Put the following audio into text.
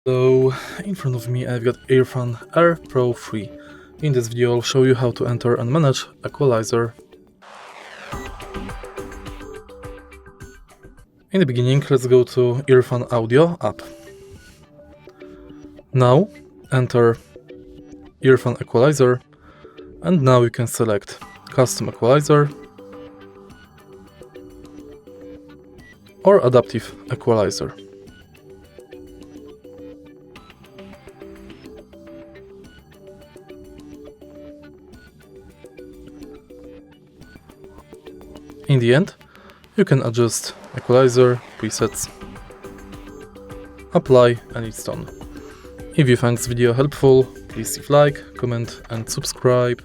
So, in front of me I've got Earfun Air Pro 3. In this video I'll show you how to enter and manage Equalizer. In the beginning, let's go to Earfun Audio app. Now enter Earfun Equalizer, and now you can select Custom Equalizer or Adaptive Equalizer. In the end, you can adjust equalizer presets, apply, and it's done. If you find this video helpful, please leave like, comment and subscribe.